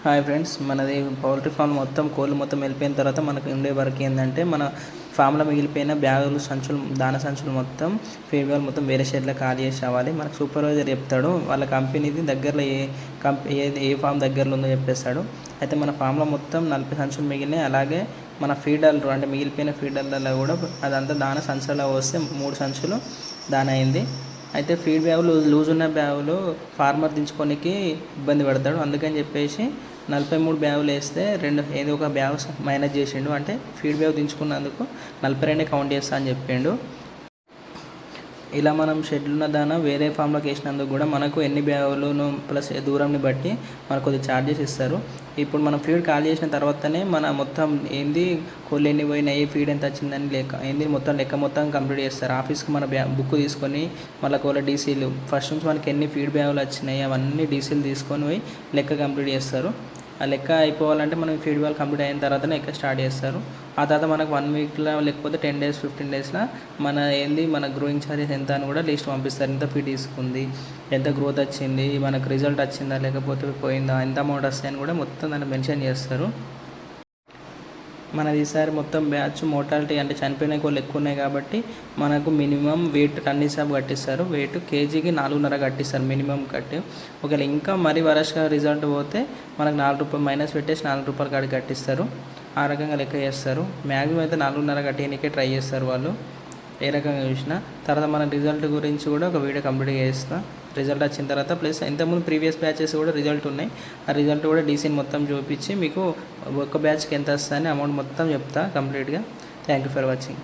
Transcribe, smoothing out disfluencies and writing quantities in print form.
Hi friends, మనది poultry farm మొత్తం కోళ్ళు మొత్తం వెళ్ళిపోయిన తర్వాత మనకు ఉండే వరకు ఏంటంటే మన ఫామ్లో మిగిలిపోయిన బ్యాగులు సంచులు దాన సంచులు మొత్తం ఫీడ్బ్యాగ్ మొత్తం వేరే షెడ్లో ఖాళీ చేసి రావాలి. మనకు సూపర్వైజర్ చెప్తాడు వాళ్ళ కంపెనీది దగ్గరలో ఏ ఫామ్ దగ్గరలో ఉందో చెప్పేస్తాడు. అయితే మన ఫామ్లో మొత్తం 40 సంచులు మిగిలినాయి. అలాగే మన ఫీడర్లు అంటే మిగిలిపోయిన ఫీడర్లలో కూడా అదంతా దాన సంచులలో వస్తే 3 సంచులు దాన అయింది. అయితే ఫీడ్ బ్యాగులు లూజ్ ఉన్న బ్యాగులు ఫార్మర్ దించుకోనికి ఇబ్బంది పడతాడు. అందుకని చెప్పేసి 43 బ్యాగులు వేస్తే ఏదో ఒక బ్యాగ్ మైనస్ చేసిండు. అంటే ఫీడ్ బ్యాగ్ దించుకున్నందుకు 42 కౌంట్ చేస్తా అని చెప్పిండు. ఇలా మనం షెడ్లున్న దాన వేరే ఫామ్లోకి వేసినందుకు కూడా మనకు ఎన్ని బ్యాగులను ప్లస్ దూరంని బట్టి మనకు కొద్ది ఛార్జెస్ ఇస్తారు. ఇప్పుడు మనం ఫీడ్ ఖాళీ చేసిన తర్వాతనే మన మొత్తం ఏంది కోళ్ళు ఎన్ని పోయినాయి, ఫీడ్ ఎంత వచ్చిందని లెక్క మొత్తం కంప్లీట్ చేస్తారు. ఆఫీస్కి మన బుక్ తీసుకొని మళ్ళీ కోళ్ళ డీసీలు ఫస్ట్ నుంచి మనకి ఎన్ని ఫీడ్ బ్యాగులు వచ్చినాయి అవన్నీ డీసీలు తీసుకొని పోయి లెక్క కంప్లీట్ చేస్తారు. ఆ లెక్క అయిపోవాలంటే మనం ఫీడ్ బ్యాగ్ కంప్లీట్ అయిన తర్వాతనే లెక్క స్టార్ట్ చేస్తారు. ఆ తర్వాత మనకు 1 వీక్లో లేకపోతే 10 డేస్ 15 డేస్లో మన గ్రోయింగ్ ఛార్జెస్ ఎంత అని కూడా లిస్ట్ పంపిస్తారు. ఎంత ఫీడ్ తీసుకుంది, ఎంత గ్రోత్ వచ్చింది, మనకు రిజల్ట్ వచ్చిందా లేకపోతే పోయిందా, ఎంత అమౌంట్ వస్తాయని కూడా మొత్తం దాన్ని మెన్షన్ చేస్తారు. మనది ఈసారి మొత్తం బ్యాచ్ మోర్టాలిటీ అంటే చనిపోయిన కోళ్ళు ఎక్కువ ఉన్నాయి కాబట్టి మనకు మినిమం వెయిట్ టన్ హిసాబు కట్టిస్తారు. వెయిట్ కేజీకి 4.5 కట్టిస్తారు మినిమం కట్టి. ఒకవేళ ఇంకా మరీ వరస్ట్గా రిజల్ట్ పోతే మనకు ₹4 మైనస్ పెట్టేసి ₹4 కాడికి కట్టిస్తారు. ఆ రకంగా లెక్క చేస్తారు. మ్యాక్సిమం అయితే 4.5 కట్టేయడానికే ట్రై చేస్తారు వాళ్ళు ఏ రకంగా చూసినా. తర్వాత మన రిజల్ట్ గురించి కూడా ఒక వీడియో కంప్లీట్గా చేస్తాం. రిజల్ట్ వచ్చిన తర్వాత ప్లస్ ఇంతకుముందు ప్రీవియస్ బ్యాచెస్ కూడా రిజల్ట్ ఉన్నాయి. ఆ రిజల్ట్ కూడా డీసీని మొత్తం చూపించి మీకు ఒక్క బ్యాచ్కి ఎంత వస్తుందని అమౌంట్ మొత్తం చెప్తా కంప్లీట్గా. Thank you for watching.